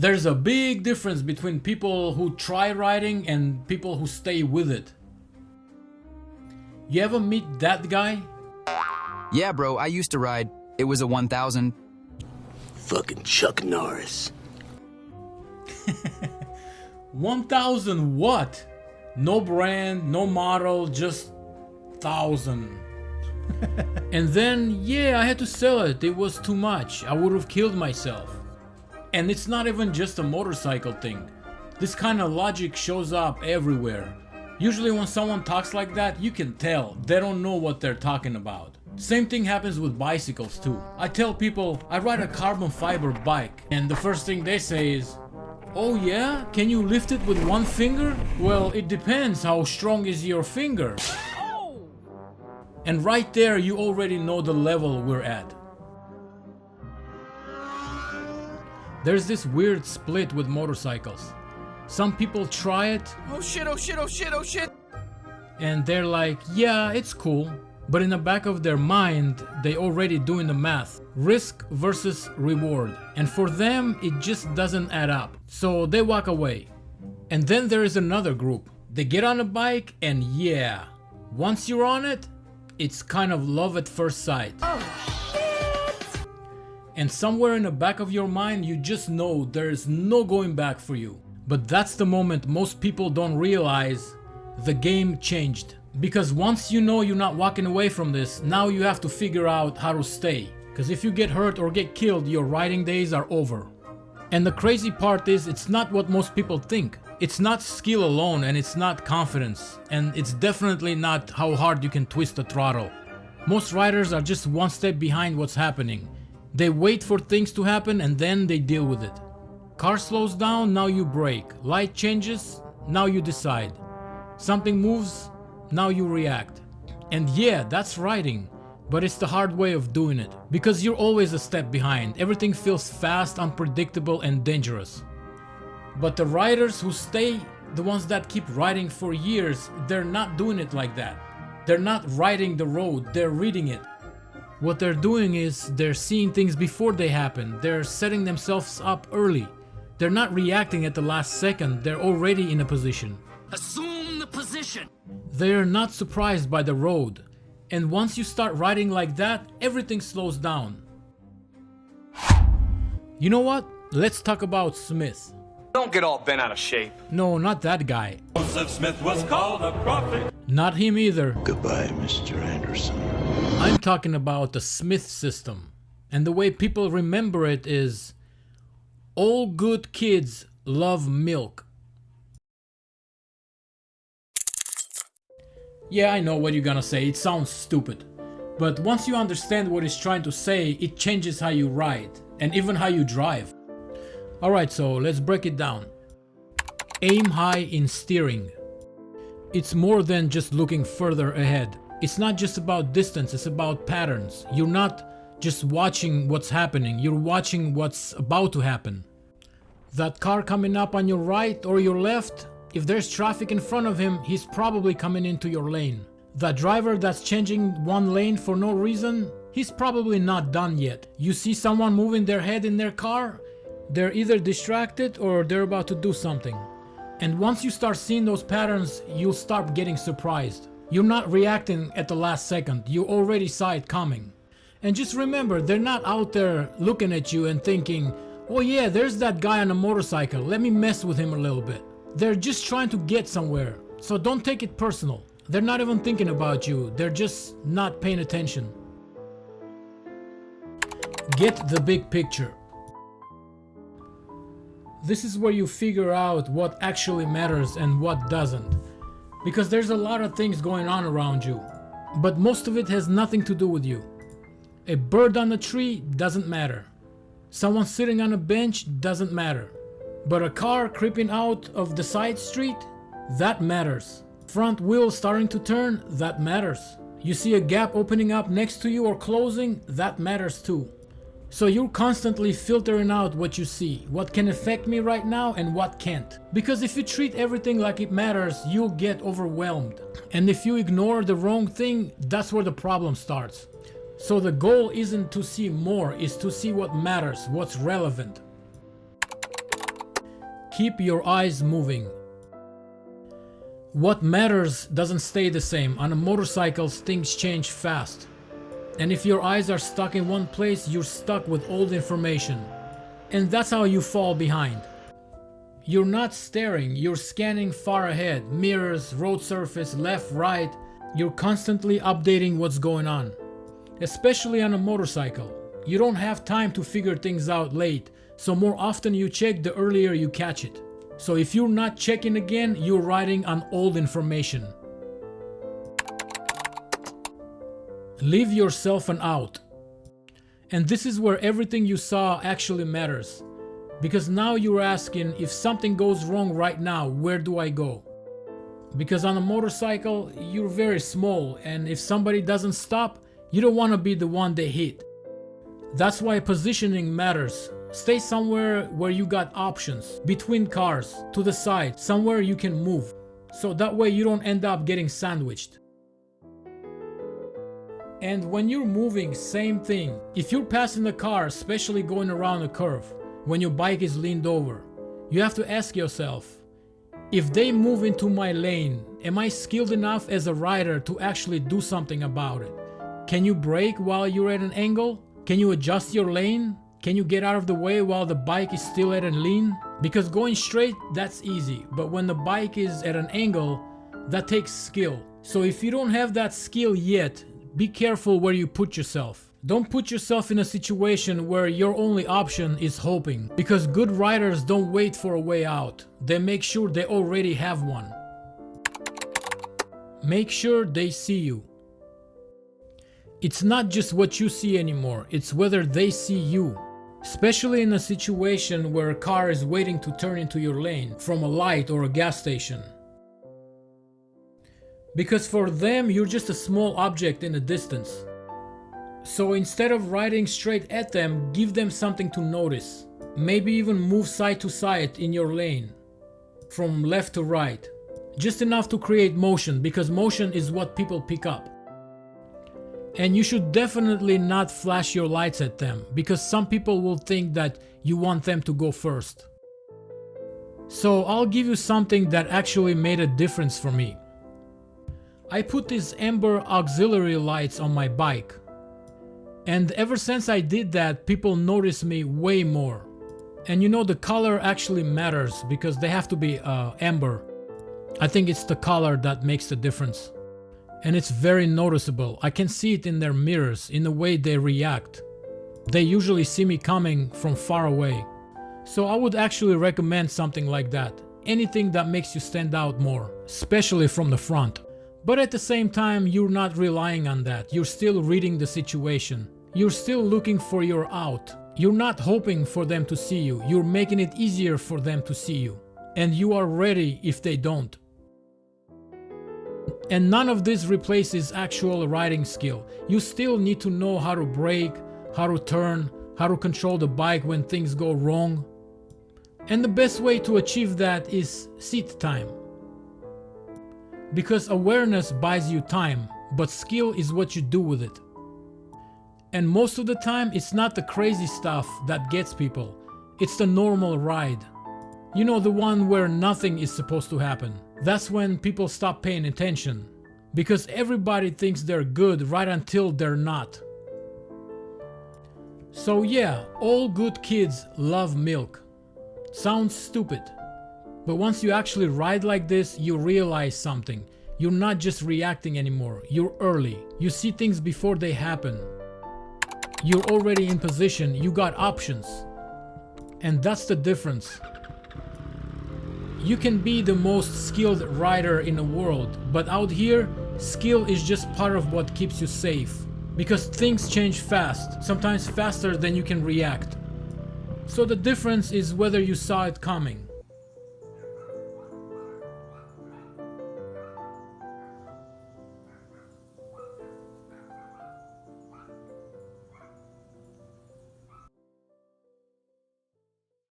There's a big difference between people who try riding and people who stay with it. You ever meet that guy? Yeah, bro, I used to ride. It was a 1000. Fucking Chuck Norris. 1000 what? No brand, no model, just 1000. And then, yeah, I had to sell it. It was too much. I would have killed myself. And it's not even just a motorcycle thing. This kind of logic shows up everywhere. Usually when someone talks like that, you can tell they don't know what they're talking about. Same thing happens with bicycles too. I tell people I ride a carbon fiber bike, and the first thing they say is, "Oh yeah? Can you lift it with one finger?" Well, it depends. How strong is your finger? And right there you already know the level we're at. There's this weird split with motorcycles. Some people try it. Oh shit, oh shit, oh shit, oh shit. And they're like, yeah, it's cool. But in the back of their mind, they already doing the math. Risk versus reward. And for them, it just doesn't add up. So they walk away. And then there is another group. They get on a bike and yeah, once you're on it, it's kind of love at first sight. Oh shit! And somewhere in the back of your mind, you just know there's no going back for you. But that's the moment most people don't realize the game changed. Because once you know you're not walking away from this, now you have to figure out how to stay. Because if you get hurt or get killed, your riding days are over. And the crazy part is, it's not what most people think. It's not skill alone, and it's not confidence. And it's definitely not how hard you can twist the throttle. Most riders are just one step behind what's happening. They wait for things to happen and then they deal with it. Car slows down, now you brake. Light changes, now you decide. Something moves, now you react. And yeah, that's riding, but it's the hard way of doing it. Because you're always a step behind. Everything feels fast, unpredictable, and dangerous. But the riders who stay, the ones that keep riding for years, they're not doing it like that. They're not riding the road, they're reading it. What they're doing is, they're seeing things before they happen. They're setting themselves up early. They're not reacting at the last second, they're already in a position. Assume the position. They're not surprised by the road. And once you start riding like that, everything slows down. You know what? Let's talk about Smith. Don't get all bent out of shape. No, not that guy. Joseph Smith was called a prophet. Not him either. Goodbye, Mr. Anderson. I'm talking about the Smith system. And the way people remember it is, all good kids love milk. Yeah, I know what you're gonna say, it sounds stupid. But once you understand what he's trying to say, it changes how you ride, and even how you drive. Alright, so let's break it down. Aim high in steering. It's more than just looking further ahead. It's not just about distance, it's about patterns. You're not just watching what's happening, you're watching what's about to happen. That car coming up on your right or your left, if there's traffic in front of him, he's probably coming into your lane. That driver that's changing one lane for no reason, he's probably not done yet. You see someone moving their head in their car, they're either distracted or they're about to do something. And once you start seeing those patterns, you'll start getting surprised. You're not reacting at the last second, you already saw it coming. And just remember, they're not out there looking at you and thinking, oh yeah, there's that guy on a motorcycle, let me mess with him a little bit. They're just trying to get somewhere, so don't take it personal. They're not even thinking about you, they're just not paying attention. Get the big picture. This is where you figure out what actually matters and what doesn't. Because there's a lot of things going on around you, but most of it has nothing to do with you. A bird on a tree doesn't matter. Someone sitting on a bench doesn't matter. But a car creeping out of the side street, that matters. Front wheel starting to turn, that matters. You see a gap opening up next to you or closing, that matters too. So you're constantly filtering out what you see, what can affect me right now and what can't. Because if you treat everything like it matters, you'll get overwhelmed. And if you ignore the wrong thing, that's where the problem starts. So the goal isn't to see more, it's to see what matters, what's relevant. Keep your eyes moving. What matters doesn't stay the same. On a motorcycle, things change fast. And if your eyes are stuck in one place, you're stuck with old information. And that's how you fall behind. You're not staring, you're scanning far ahead. Mirrors, road surface, left, right. You're constantly updating what's going on. Especially on a motorcycle. You don't have time to figure things out late, so more often you check, the earlier you catch it. So if you're not checking again, you're riding on old information. Leave yourself an out. And this is where everything you saw actually matters. Because now you're asking, if something goes wrong right now, where do I go? Because on a motorcycle, you're very small, and if somebody doesn't stop, you don't want to be the one they hit. That's why positioning matters. Stay somewhere where you got options, between cars, to the side, somewhere you can move. So that way you don't end up getting sandwiched. And when you're moving, same thing. If you're passing a car, especially going around a curve, when your bike is leaned over, you have to ask yourself, if they move into my lane, am I skilled enough as a rider to actually do something about it? Can you brake while you're at an angle? Can you adjust your lane? Can you get out of the way while the bike is still at a lean? Because going straight, that's easy. But when the bike is at an angle, that takes skill. So if you don't have that skill yet, be careful where you put yourself. Don't put yourself in a situation where your only option is hoping. Because good riders don't wait for a way out. They make sure they already have one. Make sure they see you. It's not just what you see anymore, it's whether they see you. Especially in a situation where a car is waiting to turn into your lane from a light or a gas station. Because for them, you're just a small object in the distance. So instead of riding straight at them, give them something to notice. Maybe even move side to side in your lane, from left to right. Just enough to create motion, because motion is what people pick up. And you should definitely not flash your lights at them, because some people will think that you want them to go first. So I'll give you something that actually made a difference for me. I put these amber auxiliary lights on my bike. And ever since I did that, people notice me way more. And you know, the color actually matters because they have to be amber. I think it's the color that makes the difference. And it's very noticeable. I can see it in their mirrors, in the way they react. They usually see me coming from far away. So I would actually recommend something like that. Anything that makes you stand out more, especially from the front. But at the same time, you're not relying on that. You're still reading the situation. You're still looking for your out. You're not hoping for them to see you. You're making it easier for them to see you. And you are ready if they don't. And none of this replaces actual riding skill. You still need to know how to brake, how to turn, how to control the bike when things go wrong. And the best way to achieve that is seat time. Because awareness buys you time, but skill is what you do with it. And most of the time, it's not the crazy stuff that gets people. It's the normal ride. You know, the one where nothing is supposed to happen. That's when people stop paying attention. Because everybody thinks they're good right until they're not. So yeah, all good kids love milk. Sounds stupid. But once you actually ride like this, you realize something. You're not just reacting anymore. You're early. You see things before they happen. You're already in position. You got options. And that's the difference. You can be the most skilled rider in the world, but out here, skill is just part of what keeps you safe. Because things change fast, sometimes faster than you can react. So the difference is whether you saw it coming.